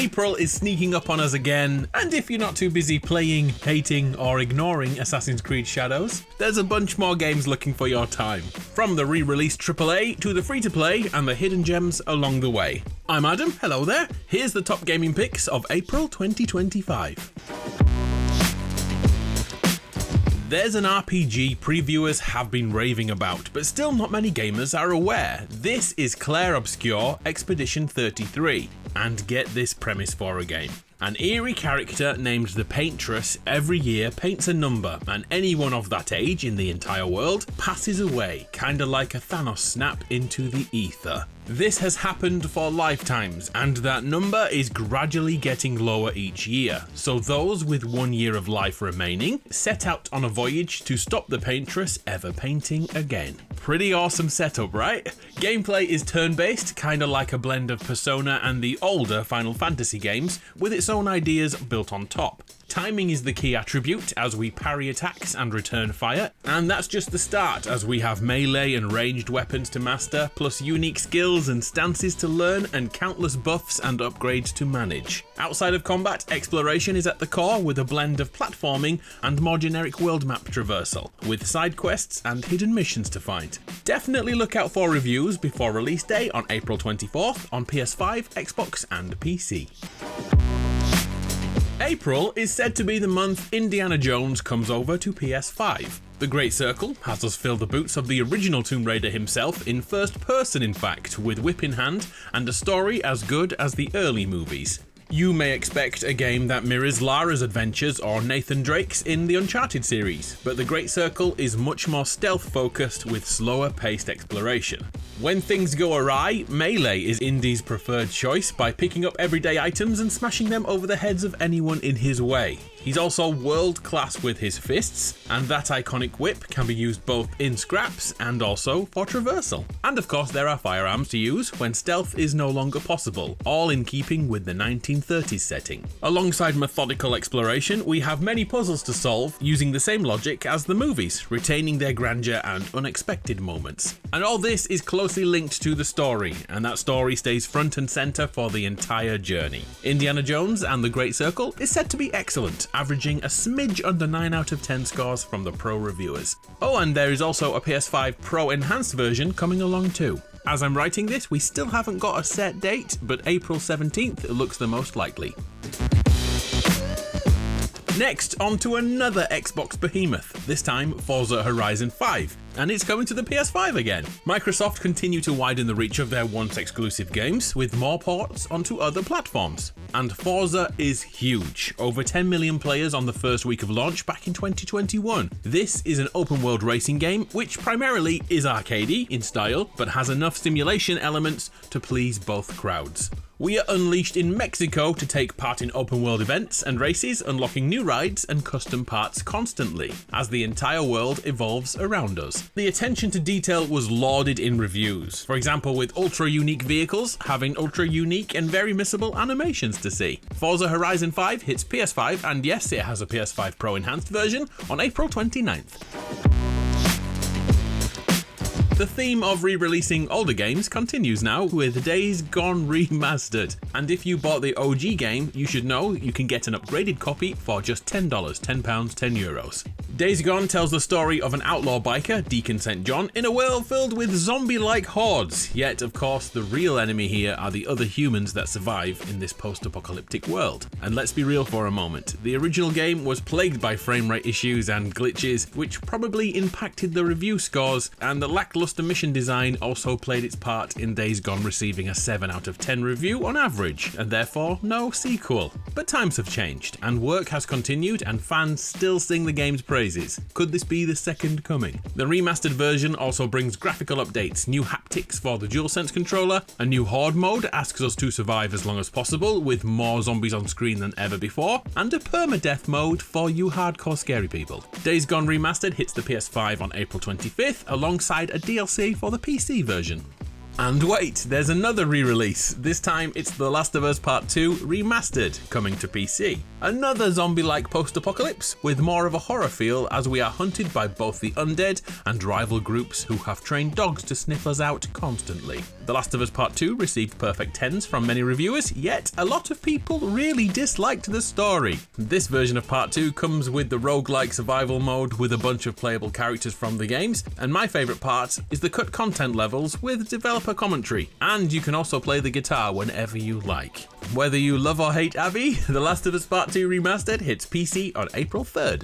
April is sneaking up on us again, and if you're not too busy playing, hating, or ignoring Assassin's Creed Shadows, there's a bunch more games looking for your time. From the re-released AAA to the free-to-play and the hidden gems along the way. I'm Adam, hello there. Here's the top gaming picks of April 2025. There's an RPG previewers have been raving about, but still not many gamers are aware. This is Clair Obscur Expedition 33, and get this premise for a game. An eerie character named the Paintress every year paints a number, and anyone of that age in the entire world passes away, kinda like a Thanos snap into the ether. This has happened for lifetimes, and that number is gradually getting lower each year, so those with 1 year of life remaining set out on a voyage to stop the Paintress ever painting again. Pretty awesome setup, right? Gameplay is turn-based, kinda like a blend of Persona and the older Final Fantasy games, with its own ideas built on top. Timing is the key attribute as we parry attacks and return fire, and that's just the start as we have melee and ranged weapons to master, plus unique skills and stances to learn and countless buffs and upgrades to manage. Outside of combat, exploration is at the core with a blend of platforming and more generic world map traversal, with side quests and hidden missions to find. Definitely look out for reviews before release day on April 24th on PS5, Xbox and PC. April is said to be the month Indiana Jones comes over to PS5. The Great Circle has us fill the boots of the original Tomb Raider himself in first person in fact, with whip in hand and a story as good as the early movies. You may expect a game that mirrors Lara's adventures or Nathan Drake's in the Uncharted series, but the Great Circle is much more stealth focused with slower paced exploration. When things go awry, melee is Indy's preferred choice by picking up everyday items and smashing them over the heads of anyone in his way. He's also world class with his fists, and that iconic whip can be used both in scraps and also for traversal. And of course there are firearms to use when stealth is no longer possible, all in keeping with the 1930s setting. Alongside methodical exploration, we have many puzzles to solve using the same logic as the movies, retaining their grandeur and unexpected moments. And all this is closely linked to the story, and that story stays front and center for the entire journey. Indiana Jones and the Great Circle is said to be excellent, averaging a smidge under 9 out of 10 scores from the pro reviewers. Oh, and there is also a PS5 Pro Enhanced version coming along too. As I'm writing this, we still haven't got a set date, but April 17th looks the most likely. Next, on to another Xbox behemoth, this time Forza Horizon 5, and it's coming to the PS5 again. Microsoft continue to widen the reach of their once exclusive games with more ports onto other platforms. And Forza is huge, over 10 million players on the first week of launch back in 2021. This is an open world racing game which primarily is arcadey in style, but has enough simulation elements to please both crowds. We are unleashed in Mexico to take part in open world events and races, unlocking new rides and custom parts constantly, as the entire world evolves around us. The attention to detail was lauded in reviews, for example with ultra unique vehicles having ultra unique and very missable animations to see. Forza Horizon 5 hits PS5, and yes, it has a PS5 Pro Enhanced version on April 29th. The theme of re-releasing older games continues now with Days Gone Remastered, and if you bought the OG game, you should know you can get an upgraded copy for just $10, £10, €10. Days Gone tells the story of an outlaw biker, Deacon St. John, in a world filled with zombie-like hordes, yet of course the real enemy here are the other humans that survive in this post-apocalyptic world. And let's be real for a moment, the original game was plagued by frame rate issues and glitches, which probably impacted the review scores, and the lackluster mission design also played its part in Days Gone receiving a 7 out of 10 review on average, and therefore no sequel. But times have changed, and work has continued, and fans still sing the game's praises. Could this be the second coming? The remastered version also brings graphical updates, new haptics for the DualSense controller, a new horde mode asks us to survive as long as possible with more zombies on screen than ever before, and a permadeath mode for you hardcore scary people. Days Gone Remastered hits the PS5 on April 25th alongside a DLC for the PC version. And wait, there's another re-release. This time it's The Last of Us Part 2 Remastered, coming to PC. Another zombie-like post-apocalypse, with more of a horror feel as we are hunted by both the undead and rival groups who have trained dogs to sniff us out constantly. The Last of Us Part 2 received perfect 10s from many reviewers, yet a lot of people really disliked the story. This version of Part 2 comes with the roguelike survival mode with a bunch of playable characters from the games, and my favourite part is the cut content levels with developer commentary, and you can also play the guitar whenever you like. Whether you love or hate Abby, The Last of Us Part 2 Remastered hits PC on April 3rd.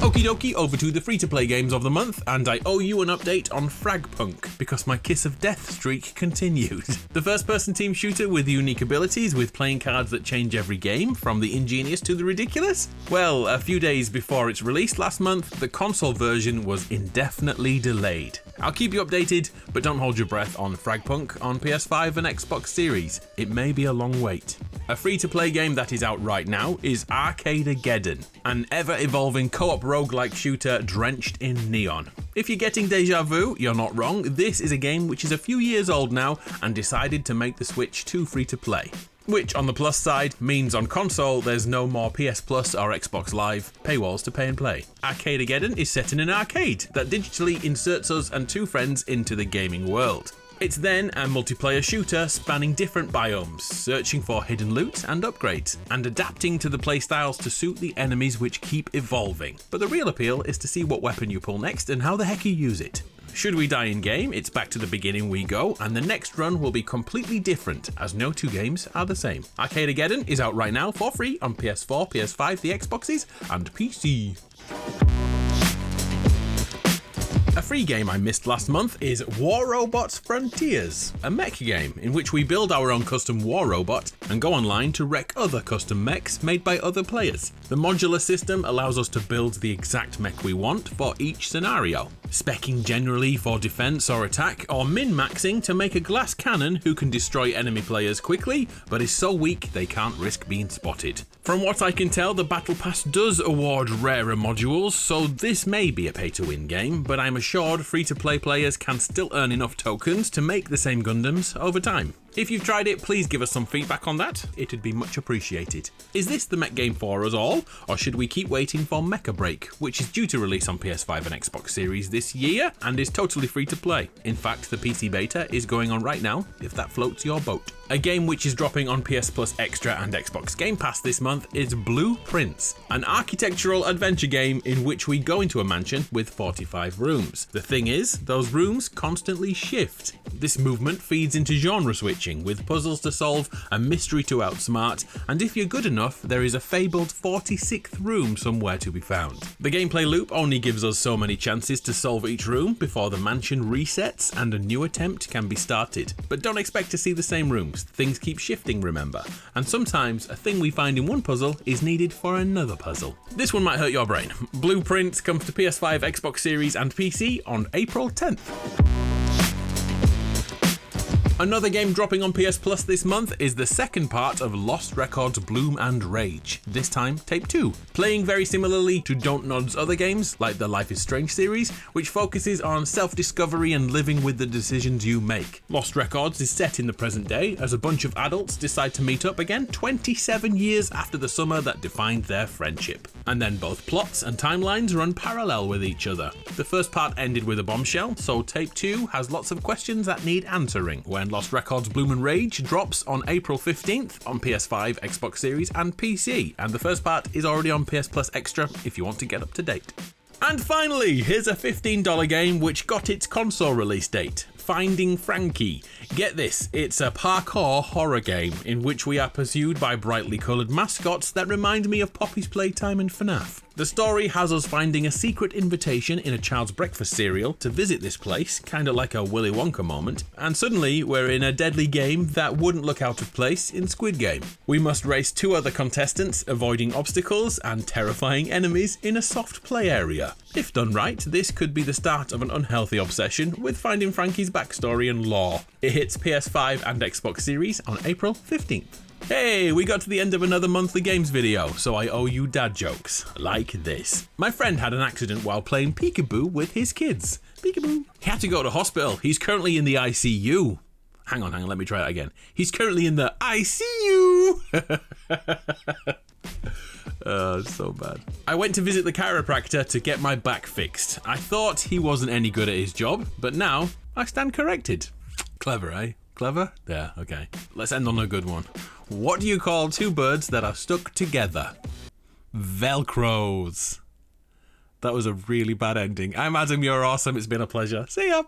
Okie dokie, over to the free-to-play games of the month, and I owe you an update on Fragpunk, because my kiss of death streak continued. The first-person team shooter with unique abilities with playing cards that change every game, from the ingenious to the ridiculous? Well, a few days before its release last month, the console version was indefinitely delayed. I'll keep you updated, but don't hold your breath on Fragpunk on PS5 and Xbox Series. It may be a long wait. A free-to-play game that is out right now is Arcadegeddon, an ever-evolving co-op roguelike shooter drenched in neon. If you're getting deja vu, you're not wrong. This is a game which is a few years old now and decided to make the switch to free-to-play. Which, on the plus side, means on console there's no more PS Plus or Xbox Live paywalls to pay and play. Arcadegeddon is set in an arcade that digitally inserts us and two friends into the gaming world. It's then a multiplayer shooter spanning different biomes, searching for hidden loot and upgrades, and adapting to the playstyles to suit the enemies which keep evolving. But the real appeal is to see what weapon you pull next and how the heck you use it. Should we die in game, it's back to the beginning we go, and the next run will be completely different, as no two games are the same. Arcadegeddon is out right now for free on PS4, PS5, the Xboxes, and PC. A free game I missed last month is War Robots Frontiers, a mech game in which we build our own custom war robot and go online to wreck other custom mechs made by other players. The modular system allows us to build the exact mech we want for each scenario, speccing generally for defense or attack, or min-maxing to make a glass cannon who can destroy enemy players quickly but is so weak they can't risk being spotted. From what I can tell, the Battle Pass does award rarer modules, so this may be a pay-to-win game, but I'm assured free-to-play players can still earn enough tokens to make the same Gundams over time. If you've tried it, please give us some feedback on that, it'd be much appreciated. Is this the mech game for us all, or should we keep waiting for Mecha Break, which is due to release on PS5 and Xbox Series this year, and is totally free to play? In fact, the PC beta is going on right now, if that floats your boat. A game which is dropping on PS Plus Extra and Xbox Gamepass this month is Blueprints, an architectural adventure game in which we go into a mansion with 45 rooms. The thing is, those rooms constantly shift. This movement feeds into genre switching, with puzzles to solve, a mystery to outsmart, and if you're good enough, there is a fabled 46th room somewhere to be found. The gameplay loop only gives us so many chances to solve each room before the mansion resets and a new attempt can be started. But don't expect to see the same rooms, things keep shifting, remember, and sometimes a thing we find in one puzzle is needed for another puzzle. This one might hurt your brain. Blueprints comes to PS5, Xbox Series and PC on April 10th. Another game dropping on PS Plus this month is the second part of Lost Records Bloom and Rage, this time Tape 2. Playing very similarly to Don't Nod's other games, like the Life is Strange series, which focuses on self-discovery and living with the decisions you make. Lost Records is set in the present day as a bunch of adults decide to meet up again 27 years after the summer that defined their friendship. And then both plots and timelines run parallel with each other. The first part ended with a bombshell, so Tape 2 has lots of questions that need answering when Lost Records Bloom and Rage drops on April 15th on PS5, Xbox Series and PC, and the first part is already on PS Plus Extra if you want to get up to date. And finally, here's a $15 game which got its console release date. Finding Frankie. Get this, it's a parkour horror game in which we are pursued by brightly coloured mascots that remind me of Poppy's Playtime and FNAF. The story has us finding a secret invitation in a child's breakfast cereal to visit this place, kinda like a Willy Wonka moment, and suddenly we're in a deadly game that wouldn't look out of place in Squid Game. We must race two other contestants, avoiding obstacles and terrifying enemies in a soft play area. If done right, this could be the start of an unhealthy obsession with finding Frankie's backstory and lore. It hits PS5 and Xbox Series on April 15th. Hey, we got to the end of another monthly games video, so I owe you dad jokes, like this. My friend had an accident while playing peekaboo with his kids. Peekaboo. He had to go to hospital. He's currently in the ICU. Hang on, let me try that again. He's currently in the ICU. It's so bad. I went to visit the chiropractor to get my back fixed. I thought he wasn't any good at his job, but now I stand corrected. Clever, eh? Clever? There, okay. Let's end on a good one. What do you call two birds that are stuck together? Velcros. That was a really bad ending. I'm Adam, you're awesome. It's been a pleasure. See ya.